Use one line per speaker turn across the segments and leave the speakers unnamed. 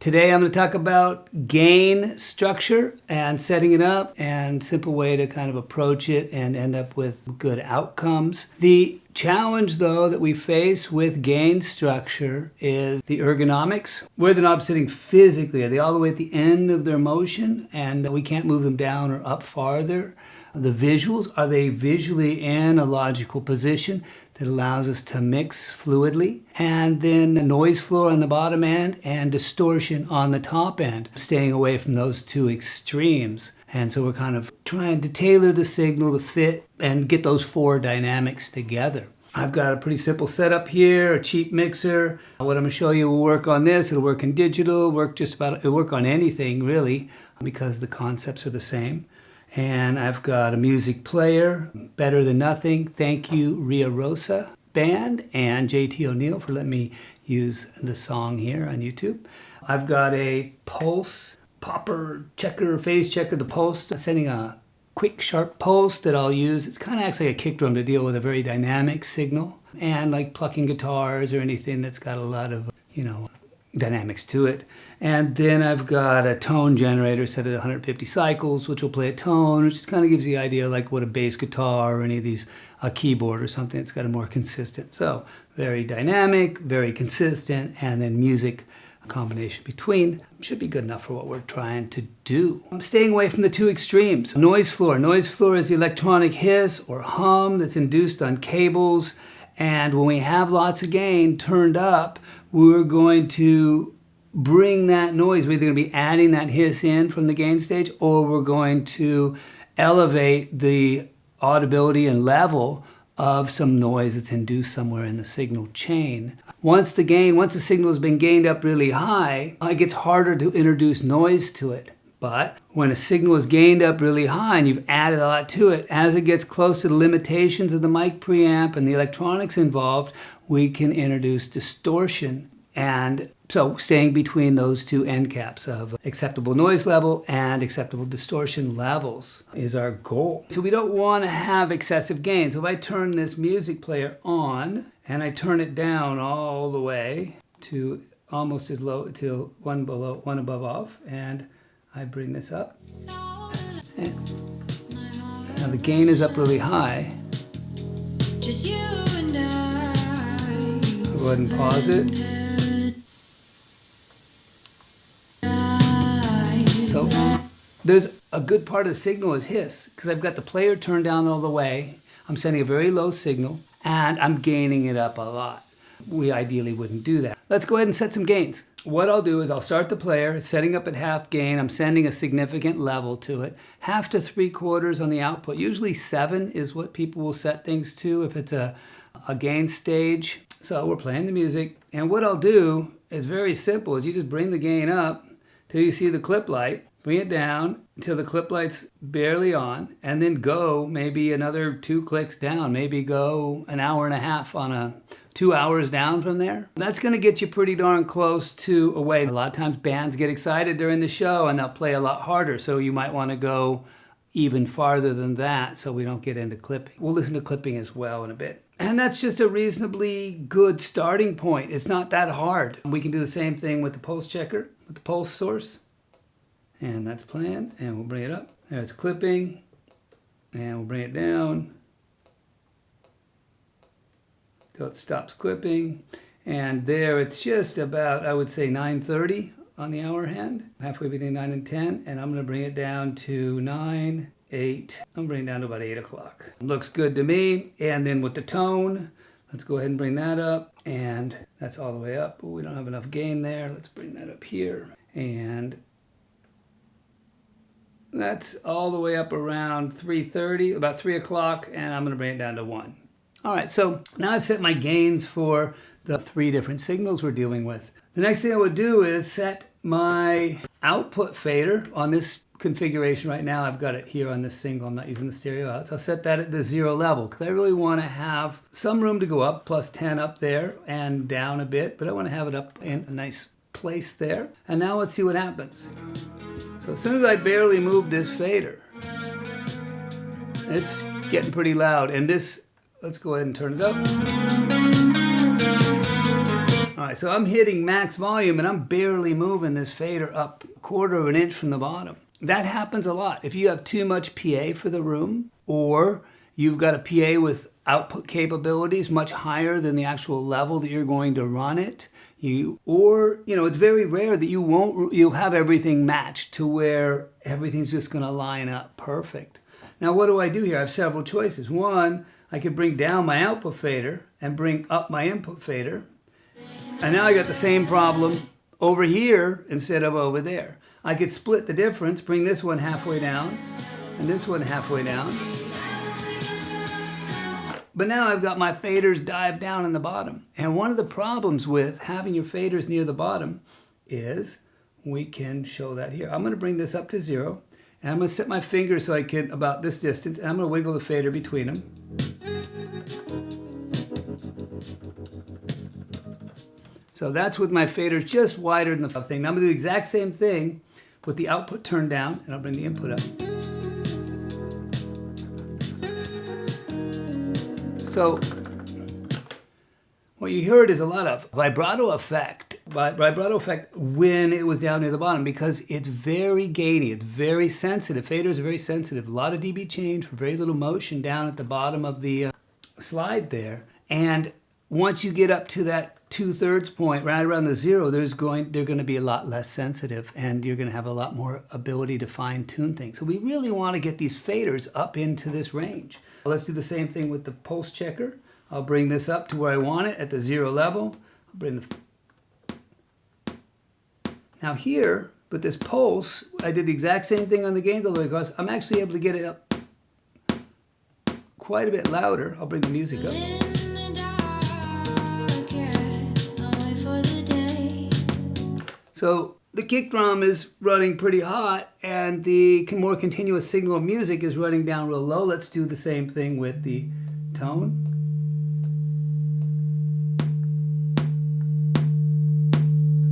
Today I'm going to talk about gain structure and setting it up and simple way to kind of approach it and end up with good outcomes. The challenge though that we face with gain structure is the ergonomics. Where the knob's sitting physically, are they all the way at the end of their motion and we can't move them down or up farther? The visuals, are they visually in a logical position that allows us to mix fluidly? And then a noise floor on the bottom end and distortion on the top end, staying away from those two extremes. And so we're kind of trying to tailor the signal to fit and get those four dynamics together. I've got a pretty simple setup here, a cheap mixer. What I'm going to show you will work on this. It'll work in digital, it'll work on anything really, because the concepts are the same. And I've got a music player, Better Than Nothing. Thank you, Ria Rosa Band and JT O'Neill for letting me use the song here on YouTube. I've got a pulse popper checker, phase checker, the pulse, sending a quick sharp pulse that I'll use. It kind of acts like a kick drum to deal with a very dynamic signal. And like plucking guitars or anything that's got a lot of, dynamics to it. And then I've got a tone generator set at 150 cycles, which will play a tone, which just kind of gives the idea like what a bass guitar or any of these, a keyboard or something that's got a more consistent. So very dynamic, very consistent, and then music combination between should be good enough for what we're trying to do. I'm staying away from the two extremes. Noise floor. Noise floor is the electronic hiss or hum that's induced on cables. And when we have lots of gain turned up, we're going to bring that noise. We're either going to be adding that hiss in from the gain stage, or we're going to elevate the audibility and level of some noise that's induced somewhere in the signal chain. Once the signal has been gained up really high, it gets harder to introduce noise to it. But when a signal is gained up really high and you've added a lot to it, as it gets close to the limitations of the mic preamp and the electronics involved, we can introduce distortion. And so staying between those two end caps of acceptable noise level and acceptable distortion levels is our goal. So we don't want to have excessive gain. So if I turn this music player on and I turn it down all the way to almost as low, to one above off, and I bring this up. And now the gain is up really high. Just you and I. Go ahead and pause it. So there's a good part of the signal is hiss, because I've got the player turned down all the way. I'm sending a very low signal and I'm gaining it up a lot. We ideally wouldn't do that. Let's go ahead and set some gains. What I'll do is I'll start the player, setting up at half gain. I'm sending a significant level to it. 1/2 to 3/4 on the output. Usually 7 is what people will set things to if it's a gain stage. So we're playing the music. And what I'll do is very simple, is you just bring the gain up till you see the clip light. Bring it down until the clip light's barely on, and then go maybe another 2 clicks down. Maybe go an hour and a half on a 2 hours down from there. That's going to get you pretty darn close to a wave. A lot of times bands get excited during the show and they'll play a lot harder, so you might want to go even farther than that so we don't get into clipping. We'll listen to clipping as well in a bit. And that's just a reasonably good starting point. It's not that hard. We can do the same thing with the pulse checker, with the pulse source. And that's playing, and we'll bring it up. There it's clipping, and we'll bring it down till it stops clipping. And there it's just about, I would say, 9:30 on the hour hand, halfway between 9 and 10, and I'm going to bring it down to 9, 8. I'm bringing it down to about 8 o'clock. Looks good to me. And then with the tone, let's go ahead and bring that up, and that's all the way up. But we don't have enough gain there. Let's bring that up here, and that's all the way up around 3:30, about 3 o'clock, and I'm going to bring it down to 1. All right, so now I've set my gains for the 3 different signals we're dealing with. The next thing I would do is set my output fader on this configuration right now. I've got it here on this single. I'm not using the stereo out. So I'll set that at the 0 level because I really want to have some room to go up, plus 10 up there and down a bit, but I want to have it up in a nice place there. And now let's see what happens. So as soon as I barely move this fader, it's getting pretty loud. And this, let's go ahead and turn it up. All right, so I'm hitting max volume and I'm barely moving this fader up 1/4 of an inch from the bottom. That happens a lot. If you have too much PA for the room, or you've got a PA with output capabilities much higher than the actual level that you're going to run it, it's very rare that you'll have everything matched to where everything's just going to line up perfect. Now, what do I do here? I have several choices. One, I could bring down my output fader and bring up my input fader. And now I got the same problem over here instead of over there. I could split the difference, bring this one halfway down and this one halfway down. But now I've got my faders dive down in the bottom. And one of the problems with having your faders near the bottom is, we can show that here. I'm going to bring this up to 0. And I'm going to set my finger so I can, about this distance, and I'm going to wiggle the fader between them. So that's with my faders just wider than the thing. Now I'm going to do the exact same thing with the output turned down, and I'll bring the input up. So what you heard is a lot of vibrato effect when it was down near the bottom, because it's very gainy, it's very sensitive. Faders are very sensitive. A lot of dB change for very little motion down at the bottom of the slide there. And once you get up to that 2/3 point, right around the 0, they're going to be a lot less sensitive, and you're going to have a lot more ability to fine tune things. So we really want to get these faders up into this range. Let's do the same thing with the pulse checker. I'll bring this up to where I want it at the 0 level. I'll bring Now here, with this pulse, I did the exact same thing on the gain all the way across. I'm actually able to get it up quite a bit louder. I'll bring the music up. So the kick drum is running pretty hot, and the more continuous signal of music is running down real low. Let's do the same thing with the tone.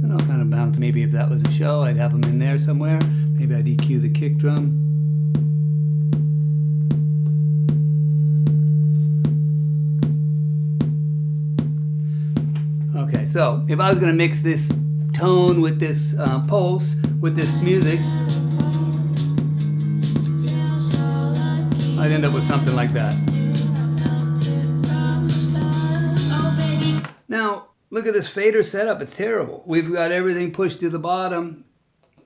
And I'll kind of bounce. Maybe if that was a show, I'd have them in there somewhere. Maybe I'd EQ the kick drum. Okay, so if I was going to mix this tone with this pulse, with this music, I'd end up with something like that. Now, look at this fader setup. It's terrible. We've got everything pushed to the bottom.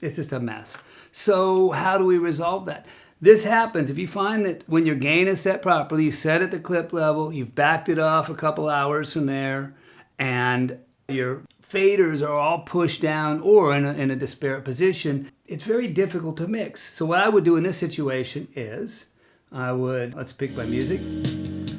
It's just a mess. So how do we resolve that? This happens if you find that when your gain is set properly, you set at the clip level, you've backed it off a couple hours from there, and your faders are all pushed down or in a disparate position, it's very difficult to mix. So what I would do in this situation is, let's pick my music,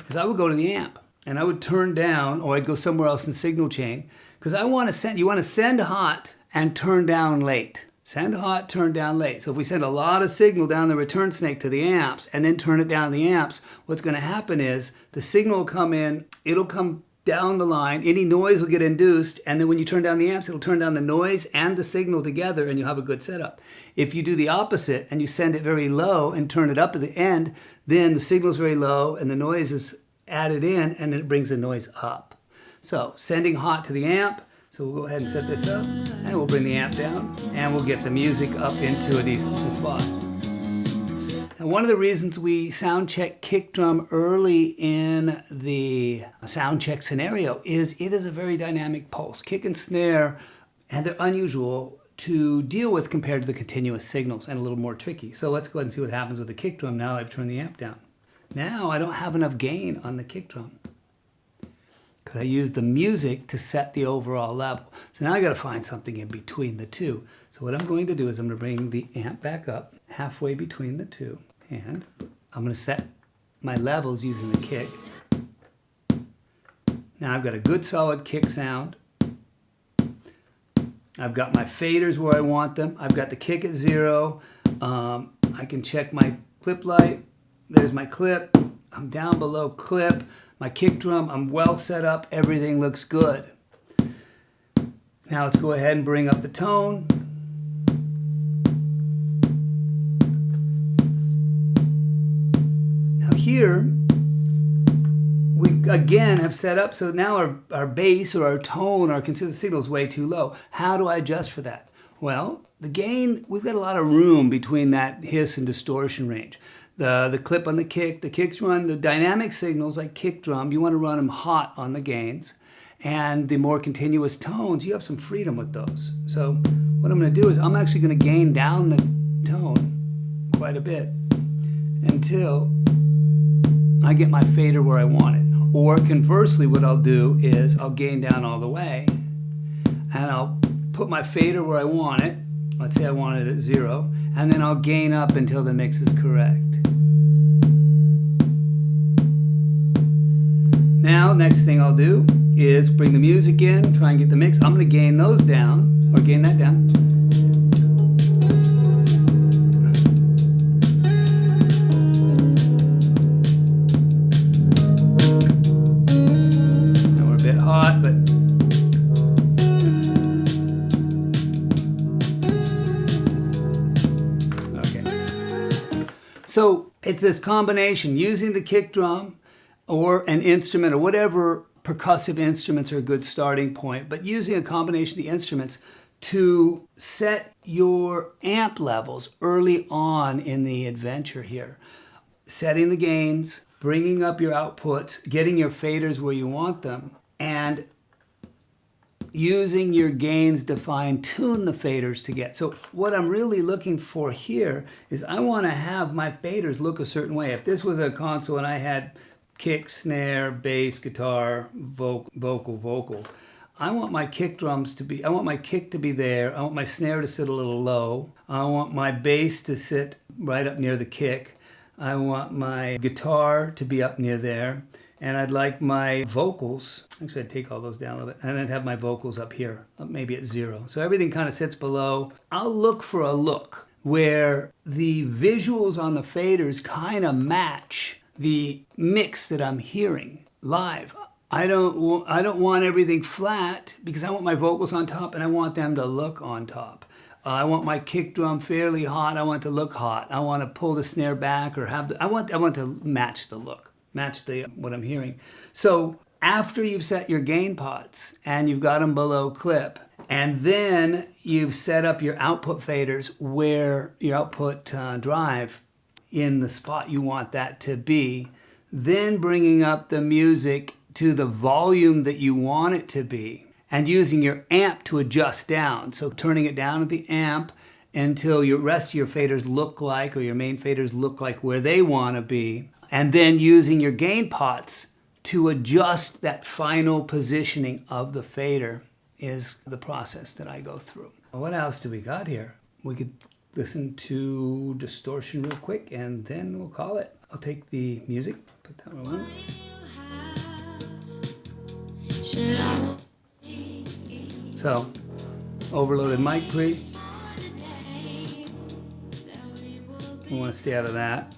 is I would go to the amp and I would turn down, or I'd go somewhere else in signal chain, because you want to send hot and turn down late. Send hot, turn down late. So if we send a lot of signal down the return snake to the amps and then turn it down the amps, what's going to happen is the signal will come in, it'll come down the line, any noise will get induced, and then when you turn down the amps, it'll turn down the noise and the signal together, and you'll have a good setup. If you do the opposite and you send it very low and turn it up at the end, then the signal's very low and the noise is added in, and then it brings the noise up. So sending hot to the amp, so we'll go ahead and set this up, and we'll bring the amp down, and we'll get the music up into a decent spot. And one of the reasons we sound check kick drum early in the sound check scenario is it is a very dynamic pulse. Kick and snare, and they're unusual to deal with compared to the continuous signals, and a little more tricky. So let's go ahead and see what happens with the kick drum now I've turned the amp down. Now I don't have enough gain on the kick drum, because I used the music to set the overall level. So now I got to find something in between the two. So what I'm going to do is I'm going to bring the amp back up halfway between the two. And I'm going to set my levels using the kick. Now I've got a good solid kick sound. I've got my faders where I want them. I've got the kick at 0. I can check my clip light. There's my clip. I'm down below clip. My kick drum, I'm well set up. Everything looks good. Now let's go ahead and bring up the tone. Here, we again have set up, so now our bass or our tone, our consistent signal is way too low. How do I adjust for that? Well, the gain, we've got a lot of room between that hiss and distortion range. The clip on the kicks run the dynamic signals like kick drum, you want to run them hot on the gains. And the more continuous tones, you have some freedom with those. So what I'm going to do is I'm actually going to gain down the tone quite a bit until I get my fader where I want it. Or conversely, what I'll do is I'll gain down all the way and I'll put my fader where I want it. Let's say I want it at 0, and then I'll gain up until the mix is correct. Now, next thing I'll do is bring the music in, try and get the mix. I'm going to gain those down, or gain that down. Now we're a bit hot, but okay. So it's this combination, using the kick drum or an instrument or whatever percussive instruments are a good starting point, but using a combination of the instruments to set your amp levels early on in the adventure here. Setting the gains, bringing up your outputs, getting your faders where you want them, and using your gains to fine-tune the faders to get. So what I'm really looking for here is I want to have my faders look a certain way. If this was a console and I had kick, snare, bass, guitar, vocal. I want my kick drums to be, I want my kick to be there. I want my snare to sit a little low. I want my bass to sit right up near the kick. I want my guitar to be up near there. And I'd like my vocals, actually I'd take all those down a little bit, and I'd have my vocals up here, up maybe at 0. So everything kind of sits below. I'll look for a look where the visuals on the faders kind of match the mix that I'm hearing live. I don't want everything flat because I want my vocals on top and I want them to look on top. I want my kick drum fairly hot. I want it to look hot. I want to pull the snare back or have I want to match the look, match what I'm hearing. So after you've set your gain pots and you've got them below clip, and then you've set up your output faders where your output drive in the spot you want that to be, then bringing up the music to the volume that you want it to be and using your amp to adjust down. So turning it down at the amp until your rest of your faders look like, or your main faders look like where they want to be, and then using your gain pots to adjust that final positioning of the fader is the process that I go through. What else do we got here? We could listen to Distortion real quick and then we'll call it. I'll take the music, put that one on. So, overloaded mic pre. We want to stay out of that.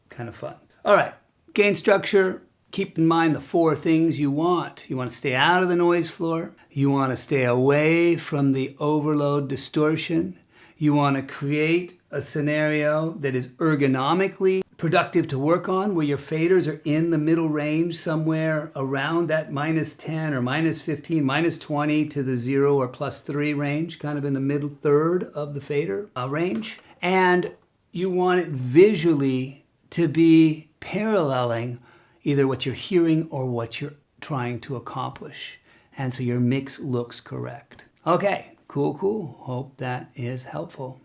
Kind of fun. All right, gain structure. Keep in mind the 4 things you want. You want to stay out of the noise floor. You want to stay away from the overload distortion. You want to create a scenario that is ergonomically productive to work on, where your faders are in the middle range, somewhere around that -10 or -15, -20 to the 0 or +3 range, kind of in the middle third of the fader range. And you want it visually to be paralleling either what you're hearing or what you're trying to accomplish. And so your mix looks correct. Okay. Cool. Hope that is helpful.